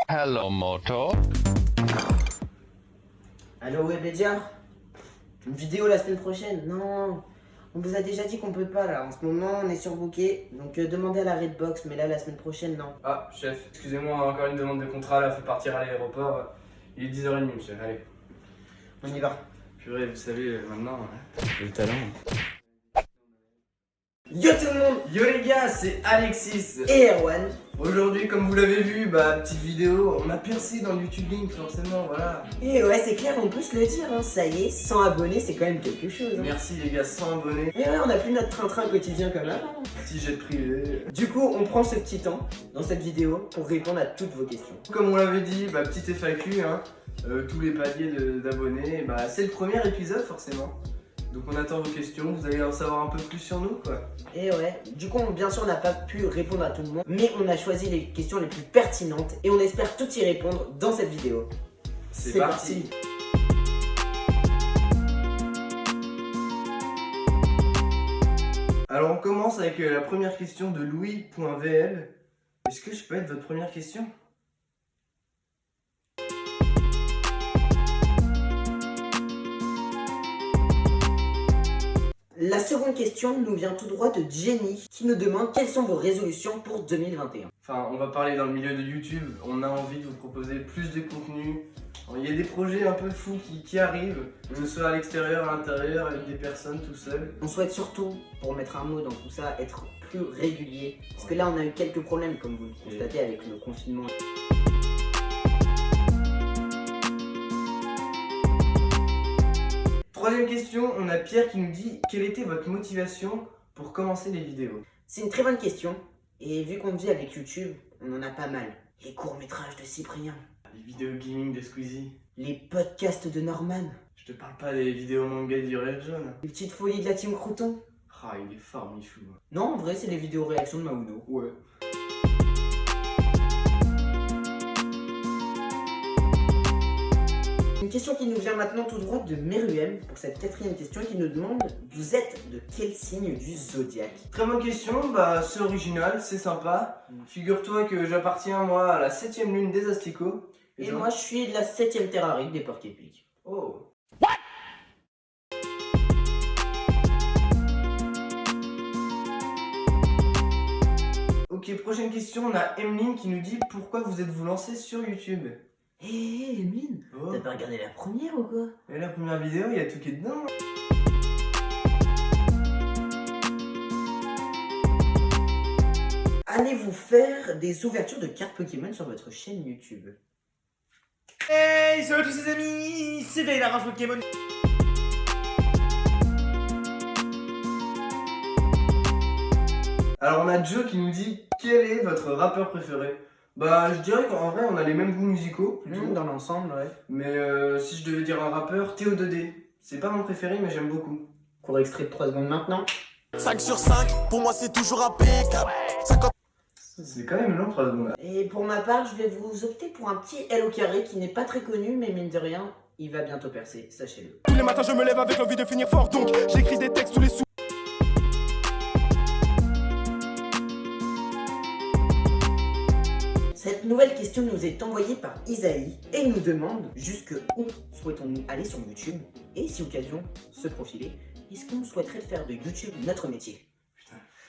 Hello, Moto. Allô Webedia? Une vidéo la semaine prochaine? Non, on vous a déjà dit qu'on peut pas là. En ce moment on est surbooké, donc demandez à la Redbox, mais là la semaine prochaine non. Ah, chef, excusez-moi, encore une demande de contrat, là, faut partir à l'aéroport. Il est 10h30, chef, allez. On y va. Purée, vous savez, maintenant, j'ai le talent. Yo tout le monde! Yo les gars, c'est Alexis. Et Erwan. Aujourd'hui, comme vous l'avez vu, petite vidéo, on a percé dans le YouTube Link, forcément, voilà. Et ouais, c'est clair, on peut se le dire, hein. Ça y est, 100 abonnés c'est quand même quelque chose. Hein. Merci les gars, 100 abonnés, Et ouais, on a plus notre train-train quotidien comme avant. petit jet privé. Du coup, on prend ce petit temps dans cette vidéo pour répondre à toutes vos questions. Comme on l'avait dit, petite FAQ, hein, tous les paliers d'abonnés, c'est le premier épisode forcément. Donc on attend vos questions, vous allez en savoir un peu plus sur nous quoi. Et ouais, du coup, bien sûr, on n'a pas pu répondre à tout le monde, mais on a choisi les questions les plus pertinentes et on espère toutes y répondre dans cette vidéo. C'est parti. Alors on commence avec la première question de Louis.vl. Est-ce que je peux être votre première question? La seconde question nous vient tout droit de Jenny qui nous demande quelles sont vos résolutions pour 2021. Enfin, on va parler dans le milieu de YouTube. On a envie de vous proposer plus de contenu. Il y a des projets un peu fous qui arrivent, que ce soit à l'extérieur, à l'intérieur, avec des personnes tout seul. On souhaite surtout, pour mettre un mot dans tout ça, être plus régulier. Parce que là, on a eu quelques problèmes, comme vous le constatez, avec le confinement. Troisième question, on a Pierre qui nous dit quelle était votre motivation pour commencer les vidéos? C'est une très bonne question. Et vu qu'on vit avec YouTube, on en a pas mal. Les courts-métrages de Cyprien. Les vidéos gaming de Squeezie. Les podcasts de Norman. Je te parle pas des vidéos manga du Réel Jaune. Les petites folies de la team Crouton. Ah, il est fort, Michou. Non, en vrai, c'est les vidéos réactions de Mauno. Ouais. Une question qui nous vient maintenant tout droit de Meruem pour cette quatrième question qui nous demande: vous êtes de quel signe du zodiaque? Très bonne question, c'est original, c'est sympa. Figure-toi que j'appartiens moi à la 7ème lune des asticots. Et moi je suis de la 7ème terrarie des porcs épiques. Oh. Ok, prochaine question, on a Emeline qui nous dit pourquoi vous êtes-vous lancé sur YouTube? Hé Emeline, Oh. t'as pas regardé la première ou quoi? Et la première vidéo, il y a tout qui est dedans. Allez-vous faire des ouvertures de cartes Pokémon sur votre chaîne YouTube? Hey, salut tous les amis, c'est Dave la Rage Pokémon. Alors on a Joe qui nous dit quel est votre rappeur préféré? Je dirais qu'en vrai on a les mêmes goûts musicaux plutôt. Dans l'ensemble, ouais. Mais si je devais dire un rappeur, Théo2D. C'est pas mon préféré mais j'aime beaucoup. Court extrait de 3 secondes maintenant. 5 sur 5, pour moi c'est toujours impeccable. 50... C'est quand même long 3 secondes là. Et pour ma part, je vais vous opter pour un petit L au carré qui n'est pas très connu, mais mine de rien, il va bientôt percer, sachez-le. Tous les matins je me lève avec l'envie de finir fort, donc j'écris des textes tous les sous. Cette nouvelle question nous est envoyée par Isaïe et il nous demande jusque où souhaitons-nous aller sur YouTube et si occasion se profiler, est-ce qu'on souhaiterait faire de YouTube notre métier?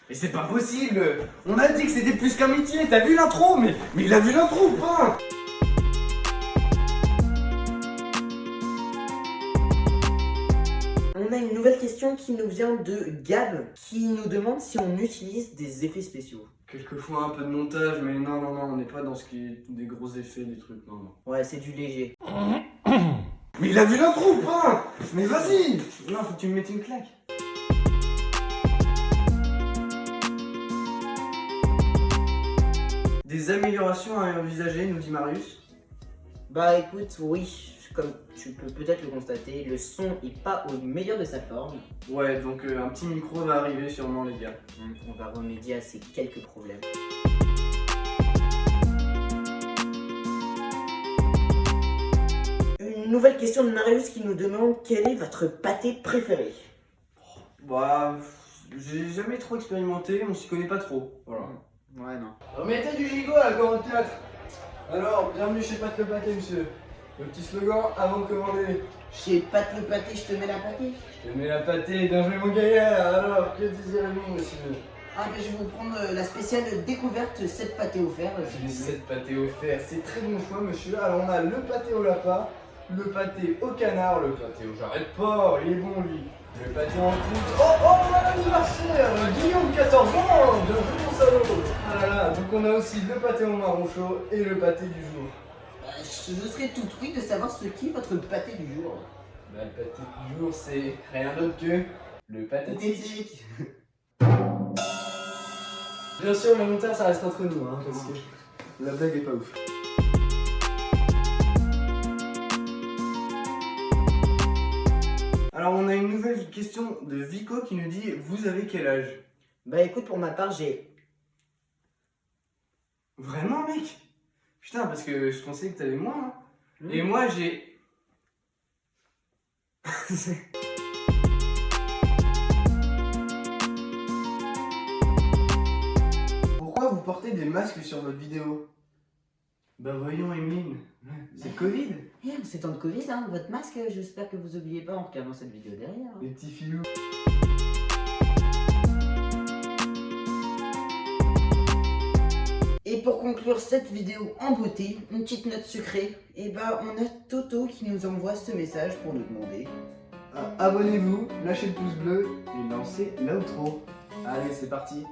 Mais c'est pas possible! On a dit que c'était plus qu'un métier, t'as vu l'intro? Mais il a vu l'intro ou pas? On a une nouvelle question qui nous vient de Gab qui nous demande si on utilise des effets spéciaux. Quelquefois un peu de montage, mais non, on n'est pas dans ce qui est des gros effets, des trucs, non. Ouais, c'est du léger. Mais il a vu l'intro ou pas? Mais vas-y! Non, faut que tu me mettes une claque. Des améliorations à envisager, nous dit Marius. Bah écoute, oui, comme tu peux peut-être le constater, le son est pas au meilleur de sa forme. Ouais, donc un petit micro va arriver sûrement les gars. On va remédier à ces quelques problèmes. Une nouvelle question de Marius qui nous demande quel est votre pâté préféré? J'ai jamais trop expérimenté, on s'y connaît pas trop. Voilà. Ouais, non. Remettez du gigot à la 44. Alors, bienvenue chez Pat le Pâté, monsieur. Le petit slogan avant de commander. Chez Pat le pâté, je te mets la pâté. Je te mets la pâtée, bien joué mon gaillard. Alors, que désirez-vous, monsieur? Ah, ben je vais vous prendre la spéciale découverte 7 pâtés offerts. s'il vous plaît. 7 pâtés offerts, c'est très bon choix, monsieur. Alors, on a le pâté au lapin, le pâté au canard, le pâté au jarret de porc, il est bon lui. Le pâté en croûte. Oh, madame du Marseille, Guillaume, 14 ans, bien joué mon salaud. Ah là là, donc on a aussi le pâté au marron chaud et le pâté du jour. Je serais tout oui de savoir ce qu'est votre pâté du jour. Bah, le pâté du jour, c'est rien d'autre que le pathétique. Bien sûr, le monteur, ça reste entre nous, hein, parce que la blague est pas ouf. Alors, on a une nouvelle question de Vico qui nous dit: vous avez quel âge? Bah écoute, pour ma part, j'ai... Vraiment, mec? Putain, parce que je pensais que t'avais moins. Hein. Et moi, j'ai. Pourquoi vous portez des masques sur votre vidéo? Bah voyons, Emeline, c'est Covid. Eh, en ces temps de Covid, hein, votre masque, j'espère que vous oubliez pas en regardant cette vidéo derrière. Les petits filous. Et pour conclure cette vidéo en beauté, une petite note sucrée, et bah on a Toto qui nous envoie ce message pour nous demander... Abonnez-vous, lâchez le pouce bleu et lancez l'outro. Allez, c'est parti.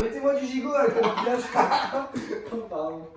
Mettez-moi du gigot avec la pièce. Oh, pardon.